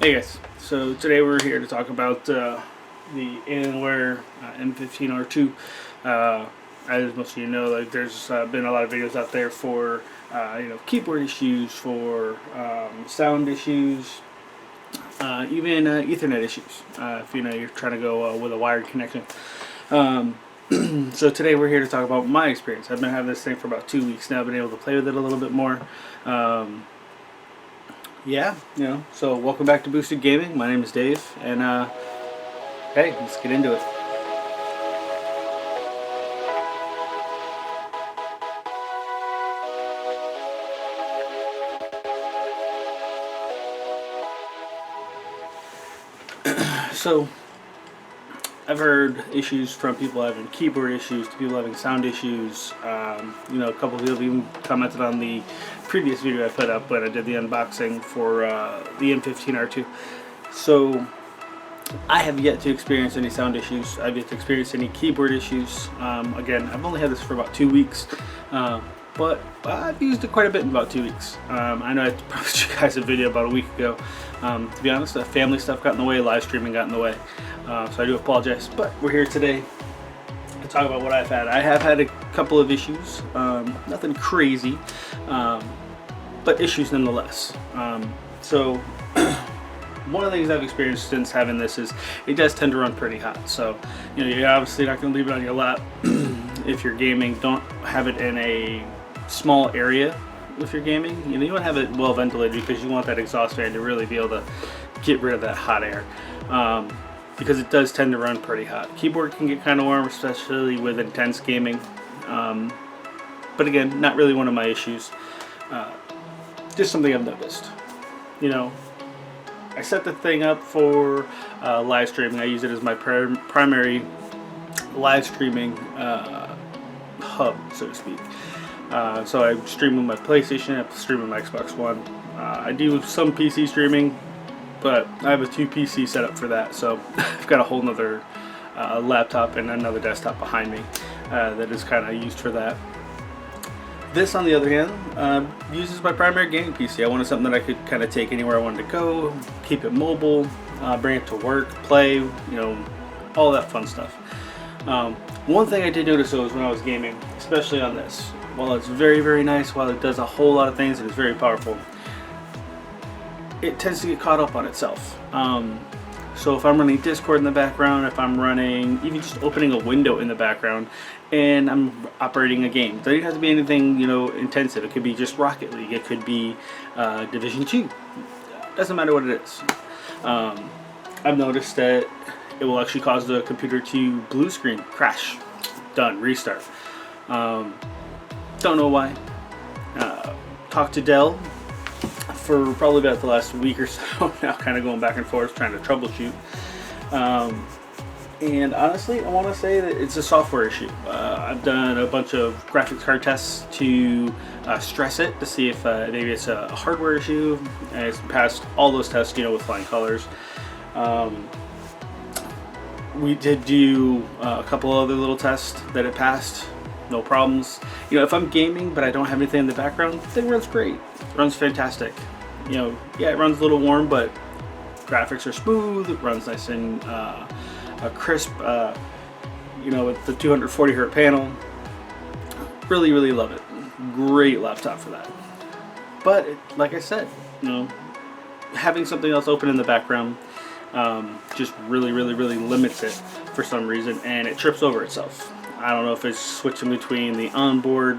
Hey guys, so today we're here to talk about the Alienware M15 R2. As most of you know, like there's been a lot of videos out there for keyboard issues, for sound issues, even Ethernet issues. If you're trying to go with a wired connection. So today we're here to talk about my experience. I've been having this thing for about 2 weeks now. I've been able to play with it a little bit more. So welcome back to Boosted Gaming. My name is Dave, and hey, let's get into it. So I've heard issues from people having keyboard issues to people having sound issues. A couple of people even commented on the previous video I put up when I did the unboxing for the M15 R2. So I have yet to experience any sound issues. I've yet to experience any keyboard issues. Again, I've only had this for about 2 weeks, but I've used it quite a bit in about 2 weeks. I know I promised you guys a video about a week ago. To be honest, family stuff got in the way, live streaming got in the way. So I do apologize, but we're here today to talk about what I've had. I have had a couple of issues, nothing crazy, but issues nonetheless. So one of the things I've experienced since having this is it does tend to run pretty hot. So you're obviously not going to leave it on your lap if you're gaming. Don't have it in a small area if you're gaming. You want to have it well ventilated because you want that exhaust fan to really be able to get rid of that hot air. Because it does tend to run pretty hot. Keyboard can get kind of warm, especially with intense gaming. But again, not really one of my issues. Just something I've noticed. I set the thing up for live streaming. I use it as my primary live streaming hub, so to speak. So I stream with my PlayStation, I stream with my Xbox One. I do some PC streaming, but I have a 2 PC setup for that, so I've got a whole nother laptop and another desktop behind me that is kind of used for that. This, on the other hand, uses my primary gaming PC. I wanted something that I could kind of take anywhere I wanted to go, keep it mobile, bring it to work, play, all that fun stuff. One thing I did notice though is when I was gaming, especially on this, while it's very, very nice, while it does a whole lot of things and it's very powerful, it tends to get caught up on itself. So if I'm running Discord in the background, if I'm running, even just opening a window in the background, and I'm operating a game, it doesn't have to be anything, intensive. It could be just Rocket League. It could be Division 2. Doesn't matter what it is. I've noticed that it will actually cause the computer to blue screen, crash, done, restart. Don't know why. Talked to Dell for probably about the last week or so now, kind of going back and forth trying to troubleshoot. And honestly, I want to say that it's a software issue. I've done a bunch of graphics card tests to stress it to see if maybe it's a hardware issue, and it's passed all those tests, with flying colors. We did do a couple other little tests that it passed, no problems. If I'm gaming but I don't have anything in the background, the thing runs great. It runs fantastic. It runs a little warm, but graphics are smooth. It runs nice and crisp. With the 240 Hz panel, really, really love it. Great laptop for that. But like I said, having something else open in the background just really, really, really limits it for some reason, and it trips over itself. I don't know if it's switching between the onboard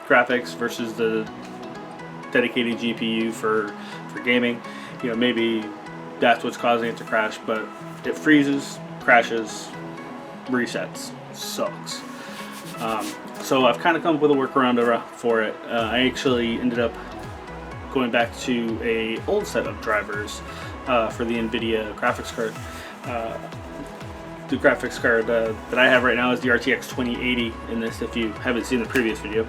graphics versus the dedicated GPU for gaming. Maybe that's what's causing it to crash, but it freezes, crashes, resets. Sucks. So I've kind of come up with a workaround for it. I actually ended up going back to a old set of drivers for the NVIDIA graphics card. The graphics card that I have right now is the RTX 2080 in this, if you haven't seen the previous video.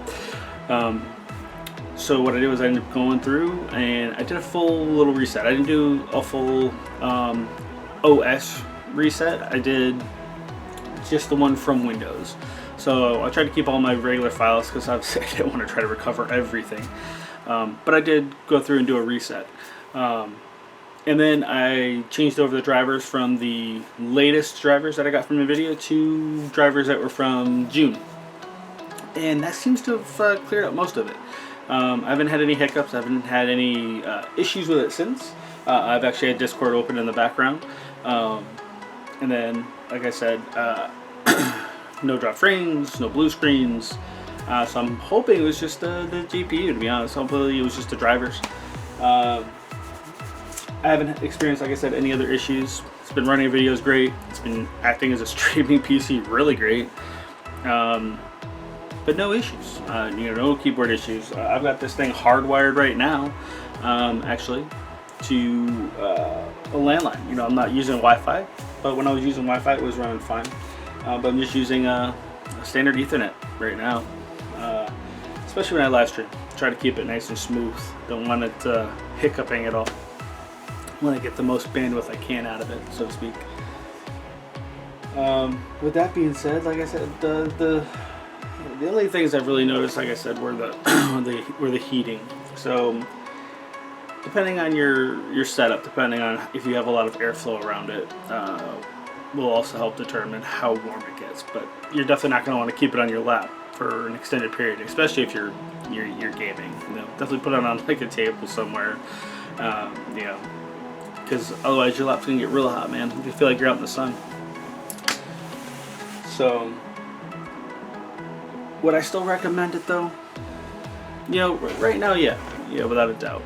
So what I did was I ended up going through and I did a full little reset. I didn't do a full OS reset. I did just the one from Windows. So I tried to keep all my regular files because obviously I didn't want to try to recover everything. But I did go through and do a reset. And then I changed over the drivers from the latest drivers that I got from NVIDIA to drivers that were from June. And that seems to have cleared up most of it. I haven't had any hiccups. I haven't had any issues with it since. I've actually had Discord open in the background. And then, like I said, no drop frames, no blue screens. So I'm hoping it was just the GPU, to be honest. Hopefully it was just the drivers. I haven't experienced, like I said, any other issues. It's been running videos great. It's been acting as a streaming PC really great. But no issues. No keyboard issues. I've got this thing hardwired right now, actually, to a landline. I'm not using Wi-Fi, but when I was using Wi-Fi, it was running fine. But I'm just using a standard Ethernet right now, especially when I live stream. Try to keep it nice and smooth. Don't want it hiccuping at all. I want to get the most bandwidth I can out of it, so to speak. With that being said, like I said, the only things I've really noticed, like I said, were the heating. So depending on your setup, depending on if you have a lot of airflow around it, will also help determine how warm it gets. But you're definitely not going to want to keep it on your lap for an extended period, especially if you're gaming. Definitely put it on like a table somewhere. Because otherwise your lap's gonna get real hot, man. You feel like you're out in the sun. So, would I still recommend it though? Right now, yeah, without a doubt.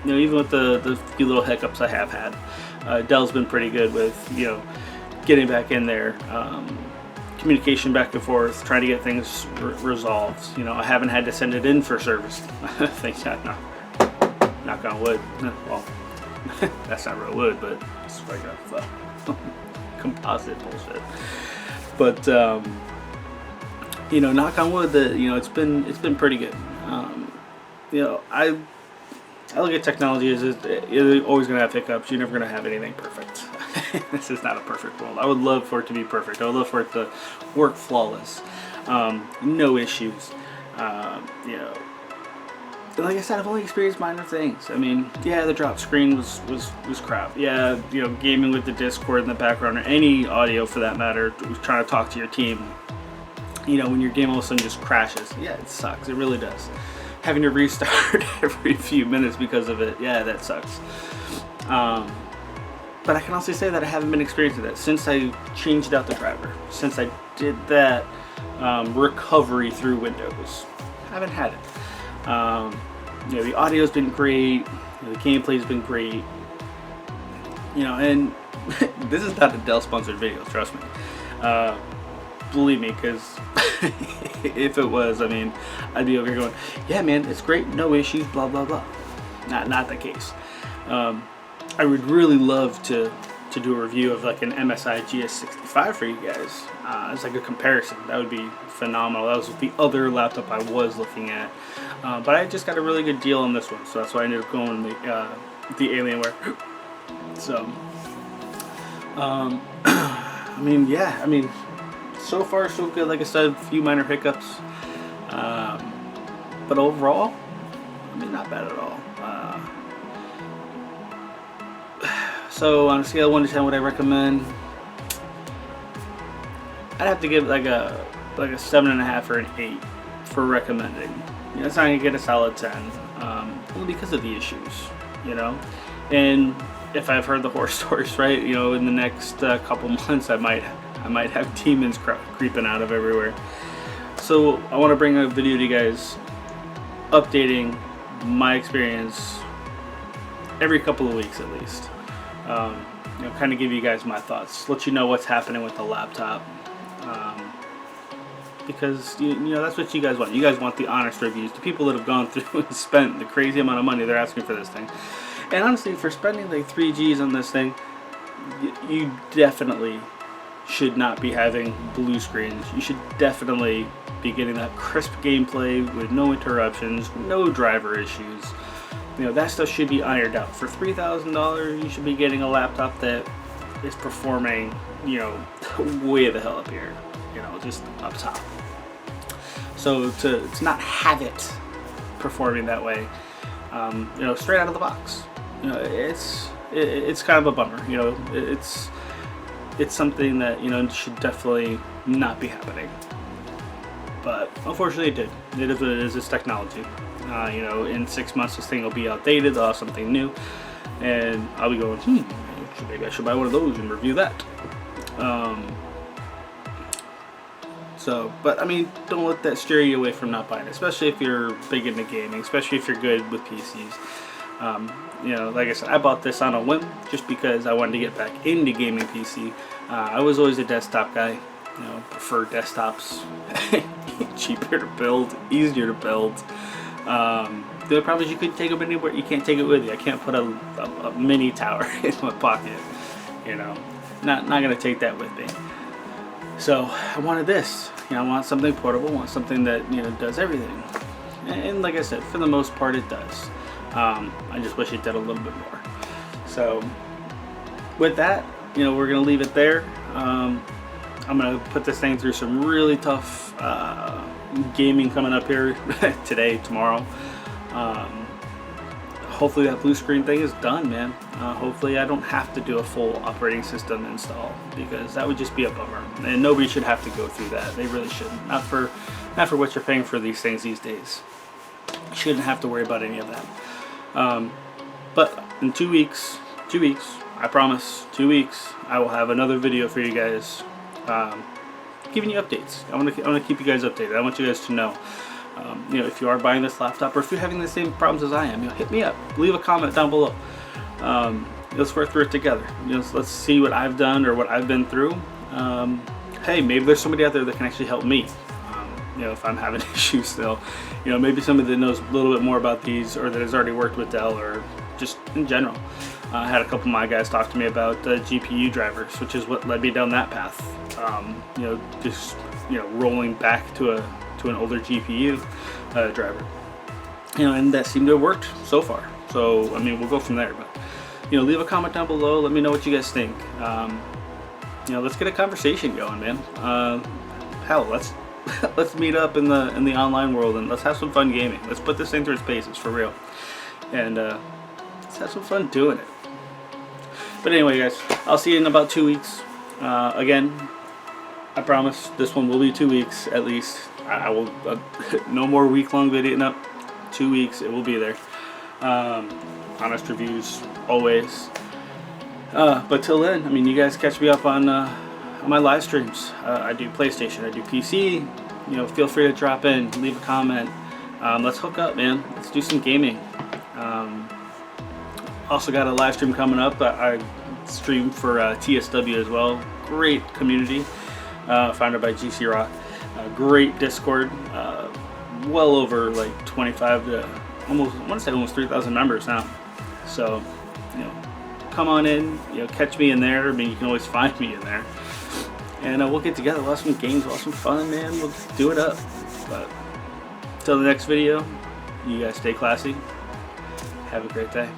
Even with the few little hiccups I have had, Dell's been pretty good with getting back in there, communication back and forth, trying to get things resolved. I haven't had to send it in for service. Thank God, no. Knock on wood. Well. That's not real wood, but it's like a composite bullshit. But knock on wood, that it's been pretty good. I look at technology as you're always gonna have hiccups. You're never gonna have anything perfect. This is not a perfect world. I would love for it to be perfect. I would love for it to work flawless, no issues. Like I said, I've only experienced minor things. I mean, yeah, the drop screen was crap. Yeah, gaming with the Discord in the background, or any audio for that matter, trying to talk to your team. When your game all of a sudden just crashes. Yeah, it sucks. It really does. Having to restart every few minutes because of it. Yeah, that sucks. But I can also say that I haven't been experiencing that since I changed out the driver. Since I did that recovery through Windows. I haven't had it. The audio's been great, the gameplay's been great, and this is not a Dell sponsored video, trust me. Believe me, because if it was, I'd be over here going, yeah man, it's great, no issues, blah blah blah. Not the case. I would really love to do a review of like an MSI GS65 for you guys. It's like a comparison. That would be phenomenal. That was the other laptop I was looking at. But I just got a really good deal on this one, so that's why I ended up going with the Alienware. So, so far so good. Like I said, a few minor hiccups, but overall, not bad at all. So on a scale of 1 to 10, would I recommend? I'd have to give like a 7.5 or an 8 for recommending. It's not gonna get a solid 10, only because of the issues, And if I've heard the horror stories right, in the next couple months, I might have demons creeping out of everywhere. So I want to bring a video to you guys, updating my experience every couple of weeks at least. Kind of give you guys my thoughts, let you know what's happening with the laptop. Because that's what you guys want. You guys want the honest reviews, the people that have gone through and spent the crazy amount of money they're asking for this thing. And honestly, for spending like 3 G's on this thing, you definitely should not be having blue screens. You should definitely be getting that crisp gameplay with no interruptions, no driver issues. That stuff should be ironed out. For $3,000, you should be getting a laptop that is performing, way the hell up here, just up top. So to not have it performing that way, straight out of the box, it's it's kind of a bummer. You know, it's something that, you know, should definitely not be happening. But unfortunately it did. It is what it is. It's technology. You know, in 6 months this thing will be outdated. They'll have something new, and I'll be going, maybe I should buy one of those and review that. But I mean, don't let that steer you away from not buying it, especially if you're big into gaming, especially if you're good with PCs. You know, like I said, I bought this on a whim just because I wanted to get back into gaming PC. I was always a desktop guy. You know, prefer desktops. Cheaper to build, easier to build. The only problem is you couldn't take them anywhere. You can't take it with you. I can't put a mini tower in my pocket. You know, not gonna take that with me. So I wanted this. You know, I want something portable. I want something that, you know, does everything. And like I said, for the most part, it does. I just wish it did a little bit more. So with that, you know, we're gonna leave it there. I'm gonna put this thing through some really tough gaming coming up here today, tomorrow. Hopefully that blue screen thing is done, man. Hopefully I don't have to do a full operating system install, because that would just be a bummer, and nobody should have to go through that. They really shouldn't. Not for what you're paying for these things these days. You shouldn't have to worry about any of that. But in 2 weeks, I promise, 2 weeks, I will have another video for you guys, giving you updates. I want to keep you guys updated. I want you guys to know. You know, if you are buying this laptop, or if you're having the same problems as I am, you know, hit me up. Leave a comment down below. Let's work through it together. You know, let's see what I've done or what I've been through. Hey, maybe there's somebody out there that can actually help me. You know, if I'm having issues still, you know, maybe somebody that knows a little bit more about these, or that has already worked with Dell, or just in general. I had a couple of my guys talk to me about GPU drivers, which is what led me down that path. You know, just, you know, rolling back to an older GPU driver. You know, and that seemed to have worked so far. So I mean, we'll go from there. But you know, leave a comment down below. Let me know what you guys think. You know, let's get a conversation going, man. Hell, let's meet up in the online world, and let's have some fun gaming. Let's put this thing through its paces for real, and let's have some fun doing it. But anyway, guys, I'll see you in about 2 weeks. Again, I promise this one will be 2 weeks at least. I will no more week-long video. No, 2 weeks it will be there. Honest reviews always. But till then, I mean, you guys catch me up on my live streams. I do PlayStation, I do PC. You know, feel free to drop in, leave a comment. Let's hook up, man. Let's do some gaming. Also got a live stream coming up. I stream for TSW as well. Great community, founded by GC Rock. Great Discord. Well over like 25 to almost, I want to say almost 3,000 members now. So, you know, come on in. You know, catch me in there. I mean, you can always find me in there. And we'll get together. We'll have some games. We'll have some fun, man. We'll just do it up. But till the next video, you guys stay classy. Have a great day.